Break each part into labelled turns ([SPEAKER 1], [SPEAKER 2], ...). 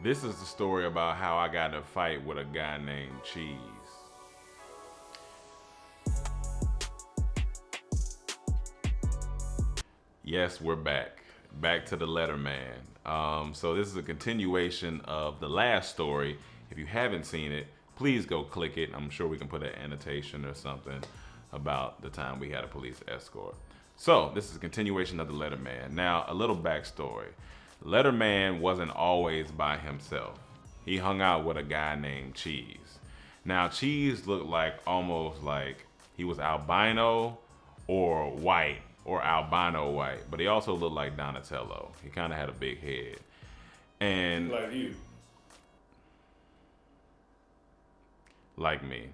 [SPEAKER 1] This is the story about how I got in a fight with a guy named Cheese. Yes, we're back. Back to the Letterman. So this is a continuation of the last story. If you haven't seen it, please go click it. I'm sure we can put an annotation or something about the time we had a police escort. So this is a continuation of the Letterman. Now, a little backstory. Letterman wasn't always by himself. He hung out with a guy named Cheese. Now, Cheese looked like almost like he was albino or white or albino white, but he also looked like Donatello. He kind of had a big head. And
[SPEAKER 2] Like you.
[SPEAKER 1] like me.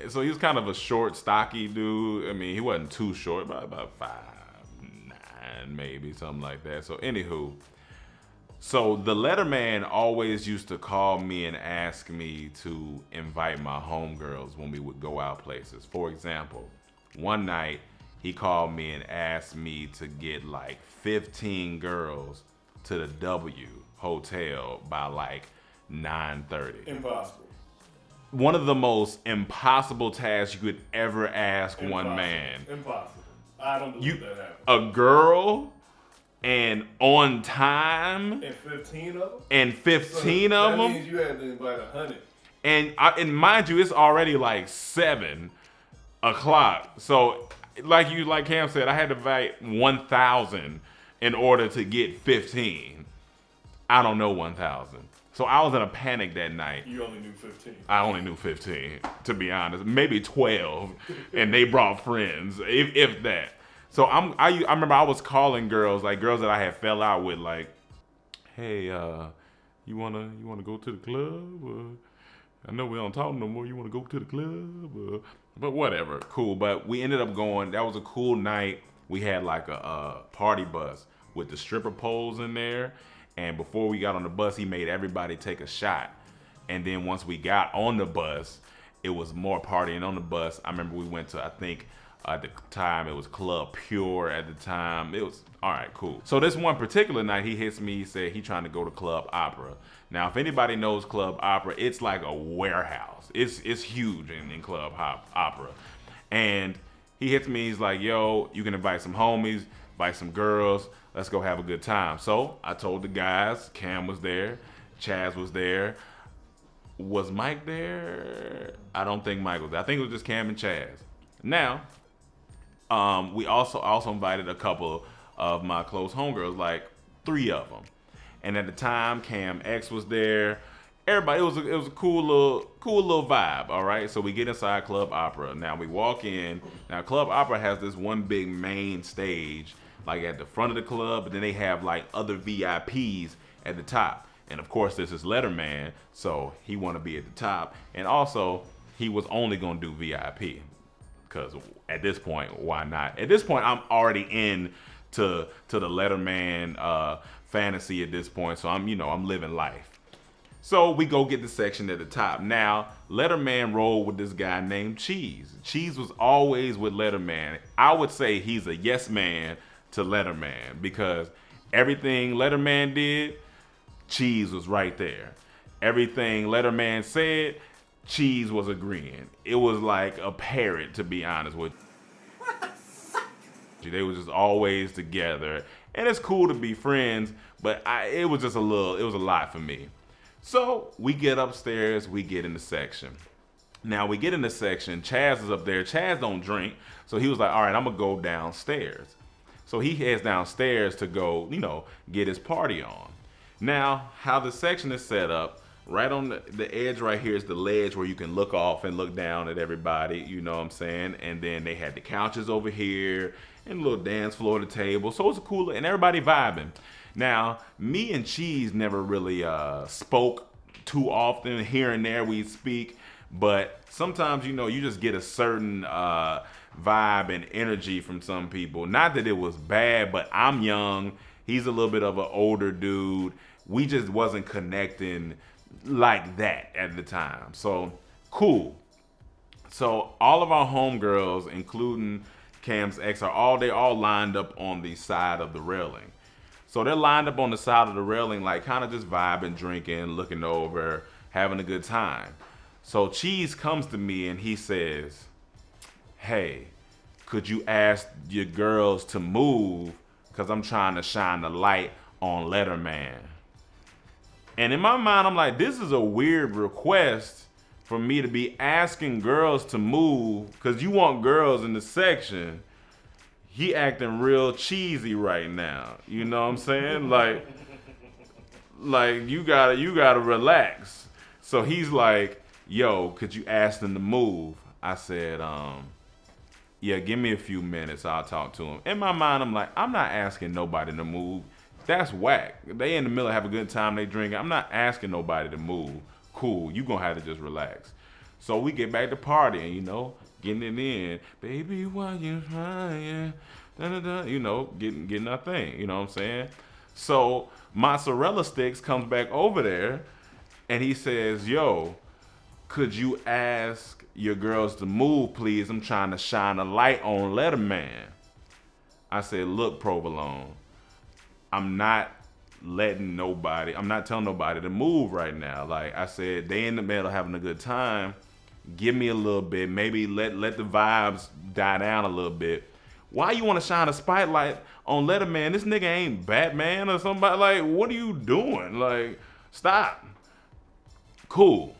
[SPEAKER 1] So he was kind of a short, stocky dude. I mean, he wasn't too short, but about 5'9", maybe, something like that. So anywho, so the Letterman always used to call me and ask me to invite my homegirls when we would go out places. For example, one night he called me and asked me to get like 15 girls to the W Hotel by like 9:30.
[SPEAKER 2] Impossible.
[SPEAKER 1] One of the most impossible tasks you could ever ask
[SPEAKER 2] Impossible.
[SPEAKER 1] one man.
[SPEAKER 2] Impossible. I don't believe that happened.
[SPEAKER 1] A girl and on time
[SPEAKER 2] And 15 of them?
[SPEAKER 1] and 15 of
[SPEAKER 2] that
[SPEAKER 1] them.
[SPEAKER 2] means you had to invite 100.
[SPEAKER 1] And mind you, it's already like 7 o'clock. So like Cam said, I had to invite 1,000 in order to get 15. I don't know 1,000. So I was in a panic that night.
[SPEAKER 2] You only knew 15.
[SPEAKER 1] I only knew 15, to be honest. Maybe 12, and they brought friends, if that. So I remember I was calling girls, like girls that I had fell out with, like, hey, you wanna go to the club? I know we don't talk no more. You wanna go to the club? But whatever, cool. But we ended up going. That was a cool night. We had like a party bus with the stripper poles in there. And before we got on the bus, he made everybody take a shot. And then once we got on the bus, it was more partying on the bus. I remember we went to, I think at the time it was Club Pure at the time. It was, all right, cool. So this one particular night, he hits me, he said he trying to go to Club Opera. Now, if anybody knows Club Opera, it's like a warehouse. It's huge in Club Opera. And he hits me, he's like, yo, you can invite some homies, invite some girls, let's go have a good time. So I told the guys, Cam was there, Chaz was there. Was Mike there? I don't think Mike was there. I think it was just Cam and Chaz. Now, we also invited a couple of my close homegirls, like 3 of them. And at the time, Cam X was there. Everybody, it was a cool little vibe, all right? So we get inside Club Opera. Now we walk in. Now Club Opera has this one big main stage, like at the front of the club, but then they have like other VIPs at the top. And of course, this is Letterman, so he want to be at the top. And also, he was only gonna do VIP, because at this point, why not? At this point, I'm already in to the Letterman fantasy at this point, so I'm living life. So we go get the section at the top. Now, Letterman rolled with this guy named Cheese. Cheese was always with Letterman. I would say he's a yes man to Letterman, because everything Letterman did, Cheese was right there. Everything Letterman said, Cheese was agreeing. It was like a parrot, to be honest with you. They were just always together. And it's cool to be friends, but it was a lot for me. So we get upstairs, we get in the section. Now we get in the section, Chaz is up there. Chaz don't drink, so he was like, all right, I'm gonna go downstairs. So he heads downstairs to go, get his party on. Now, how the section is set up, right on the edge right here is the ledge where you can look off and look down at everybody, you know what I'm saying? And then they had the couches over here and a little dance floor at the table. So it's cool, and everybody vibing. Now, me and Cheese never really spoke too often. Here and there we speak, but sometimes, you just get a certain vibe and energy from some people. Not that it was bad, but I'm young. He's a little bit of an older dude. We just wasn't connecting like that at the time. So, cool. So all of our homegirls, including Cam's ex they all lined up on the side of the railing. So they're lined up on the side of the railing, like kind of just vibing, drinking, looking over, having a good time. So Cheese comes to me and he says, hey, could you ask your girls to move? Because I'm trying to shine the light on Letterman. And in my mind, I'm like, this is a weird request for me to be asking girls to move because you want girls in the section. He acting real cheesy right now. You know what I'm saying? Like you gotta relax. So he's like, yo, could you ask them to move? I said, yeah, give me a few minutes. I'll talk to him. In my mind, I'm like, I'm not asking nobody to move. That's whack. They in the middle, have a good time, they drinking. I'm not asking nobody to move. Cool, you gonna have to just relax. So we get back to partying, you know, getting it in. Baby, why you trying? Da-da-da. You know, getting our thing, you know what I'm saying? So Mozzarella Sticks comes back over there and he says, yo, could you ask your girls to move, please? I'm trying to shine a light on Letterman. I said, look, Provolone, I'm not telling nobody to move right now. Like I said, they in the middle having a good time. Give me a little bit, maybe let the vibes die down a little bit. Why you want to shine a spotlight on Letterman? This nigga ain't Batman or somebody. Like, what are you doing? Like, stop. Cool.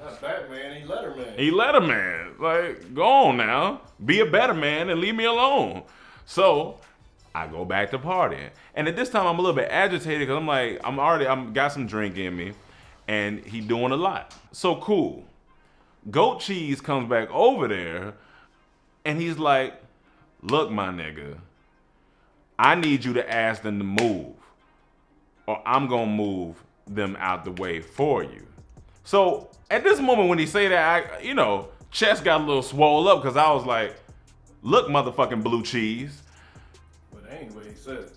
[SPEAKER 2] Not Batman, he Letterman.
[SPEAKER 1] He Letterman. Like, go on now. Be a better man and leave me alone. So I go back to partying. And at this time, I'm a little bit agitated because I'm like, I'm got some drink in me and he doing a lot. So cool. Goat Cheese comes back over there and he's like, look, my nigga, I need you to ask them to move or I'm going to move them out the way for you. So at this moment when he say that, chest got a little swole up because I was like, look, motherfucking Blue Cheese.
[SPEAKER 2] But that ain't what he said.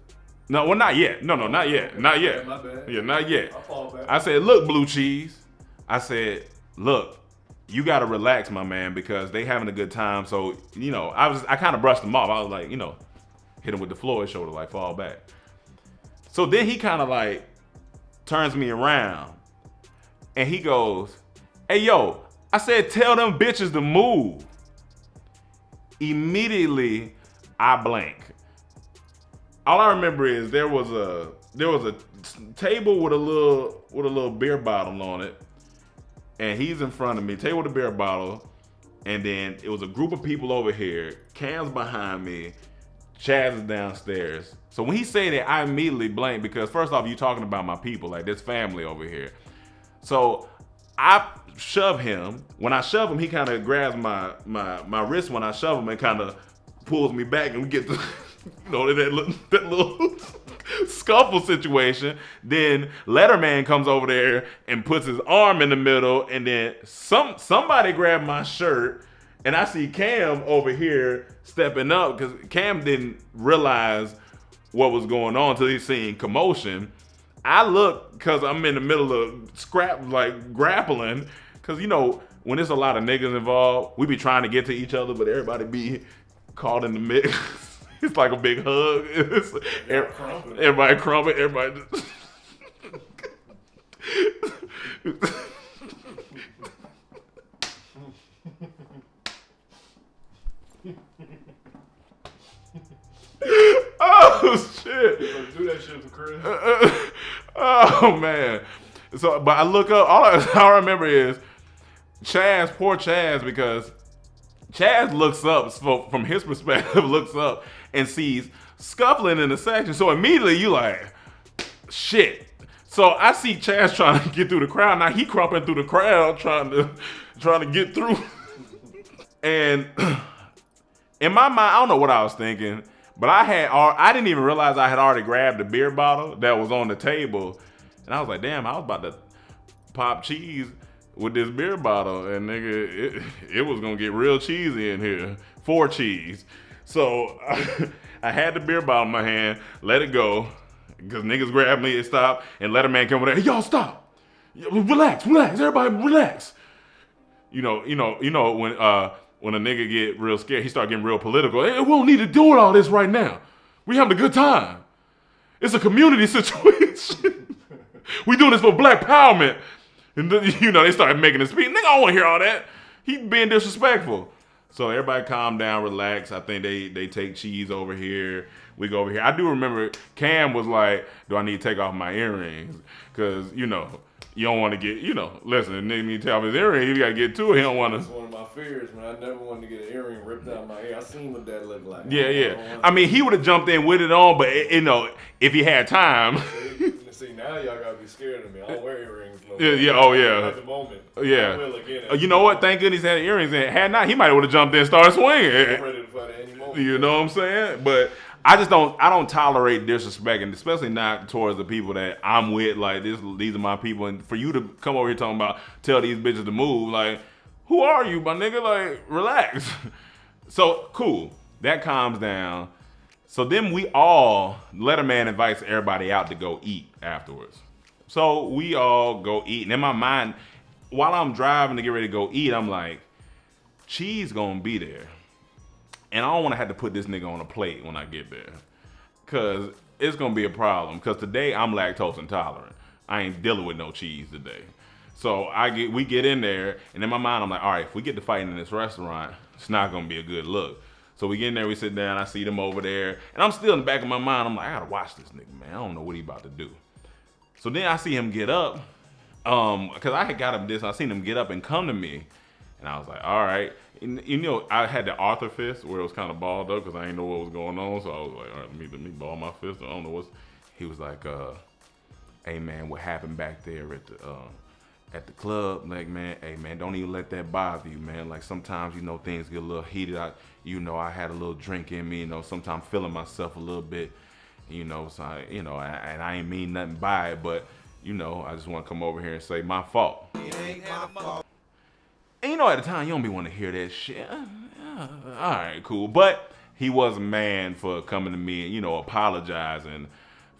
[SPEAKER 1] No, well, not yet. No, not yet. Not yet.
[SPEAKER 2] My bad.
[SPEAKER 1] Yeah, not yet.
[SPEAKER 2] I'll fall back.
[SPEAKER 1] I said, look, Blue Cheese. I said, look, you got to relax, my man, because they having a good time. So, I kind of brushed him off. I was like, hit him with the Floyd shoulder, like fall back. So then he kind of like turns me around and he goes, hey, yo, I said, tell them bitches to move. Immediately, I blank. All I remember is there was a table with a little beer bottle on it. And he's in front of me, table with a beer bottle, and then it was a group of people over here, Cam's behind me, Chaz is downstairs. So when he said that, I immediately blanked because first off, you talking about my people, like this family over here. So I shove him. When I shove him, he kind of grabs my wrist when I shove him and kind of pulls me back, and we get to that little scuffle situation. Then Letterman comes over there and puts his arm in the middle, and then somebody grabbed my shirt, and I see Cam over here stepping up because Cam didn't realize what was going on until he seen commotion. I look because I'm in the middle of grappling because when there's a lot of niggas involved, we be trying to get to each other, but everybody be caught in the mix. It's like a big hug. Everybody crumping. Everybody just oh shit!
[SPEAKER 2] Do that shit for Chris.
[SPEAKER 1] Oh man! So, but I look up. All I remember is Chaz. Poor Chaz, because Chaz looks up from his perspective. Looks up and sees scuffling in the section. So immediately you like, shit. So I see Chaz trying to get through the crowd. Now he crumping through the crowd trying to get through. And in my mind, I don't know what I was thinking, but I didn't even realize I had already grabbed the beer bottle that was on the table. And I was like, damn, I was about to pop cheese with this beer bottle, and nigga, it was gonna get real cheesy in here. 4 cheese. So I had the beer bottle in my hand, let it go, because niggas grabbed me and stopped, and Letterman come over there, hey, y'all stop. Relax, everybody relax. When when a nigga get real scared, he start getting real political. Hey, we don't need to do all this right now. We having a good time. It's a community situation. We doing this for black empowerment. And they started making a speech. Nigga, I don't want to hear all that. He being disrespectful. So everybody calm down, relax. I think they take cheese over here. We go over here. I do remember Cam was like, do I need to take off my earrings? Because, you don't want to get, listen, the nigga need to take off his earrings. You got to get to it. He don't want to.
[SPEAKER 2] That's one of my fears, man. I never wanted to get an earring ripped out of my ear. I seen what that looked like.
[SPEAKER 1] Yeah. I mean, he would have jumped in with it on, but, if he had time.
[SPEAKER 2] See, now y'all got to be scared of me. I don't wear earrings no more.
[SPEAKER 1] Yeah.
[SPEAKER 2] At the moment.
[SPEAKER 1] Yeah.
[SPEAKER 2] I will again.
[SPEAKER 1] You know what? Thank goodness he had earrings in. Had not, he might have jumped in and started swinging.
[SPEAKER 2] I'm ready to fight at any moment.
[SPEAKER 1] You know what I'm saying? But I don't tolerate disrespect, and especially not towards the people that I'm with. Like, these are my people. And for you to come over here talking about, tell these bitches to move, like, who are you, my nigga? Like, relax. So, cool. That calms down. So then Letterman invites everybody out to go eat afterwards. So we all go eat. And in my mind, while I'm driving to get ready to go eat, I'm like, Cheese gonna be there. And I don't want to have to put this nigga on a plate when I get there. Because it's going to be a problem. Because today I'm lactose intolerant. I ain't dealing with no cheese today. So we get in there, and in my mind I'm like, all right, if we get to fighting in this restaurant, it's not going to be a good look. So we get in there, we sit down, I see them over there, and I'm still in the back of my mind, I'm like, I got to watch this nigga, man. I don't know what he about to do. So then I see him get up, because I had got him this, I seen him get up and come to me, and I was like, all right. And, I had the Arthur fist where it was kind of balled up because I didn't know what was going on. So I was like, all right, let me ball my fist. I don't know what's. He was like, hey man, what happened back there at the club? Like, man, hey man, don't even let that bother you, man. Like sometimes things get a little heated. I had a little drink in me. Sometimes feeling myself a little bit. So I ain't mean nothing by it, but I just want to come over here and say my fault. It ain't my fault. And at the time, you don't be wanting to hear that shit. All right, cool. But he was a man for coming to me and, apologizing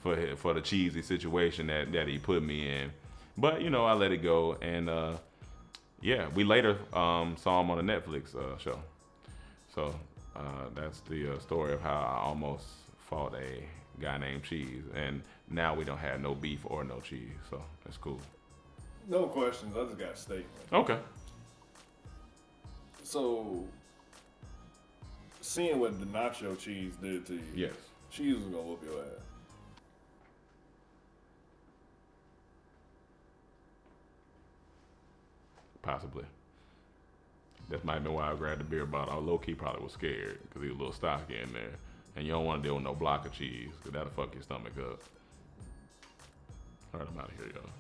[SPEAKER 1] for the cheesy situation that he put me in. But, I let it go. And, we later saw him on a Netflix show. So that's the story of how I almost fought a guy named Cheese. And now we don't have no beef or no cheese. So that's cool.
[SPEAKER 2] No questions. I just got a statement.
[SPEAKER 1] Okay.
[SPEAKER 2] So, seeing what the nacho cheese did to you,
[SPEAKER 1] yes,
[SPEAKER 2] cheese was gonna whoop your ass.
[SPEAKER 1] Possibly. That might have been why I grabbed the beer bottle. I low-key probably was scared because he was a little stocky in there. And you don't want to deal with no block of cheese because that'll fuck your stomach up. All right, I'm out of here, y'all.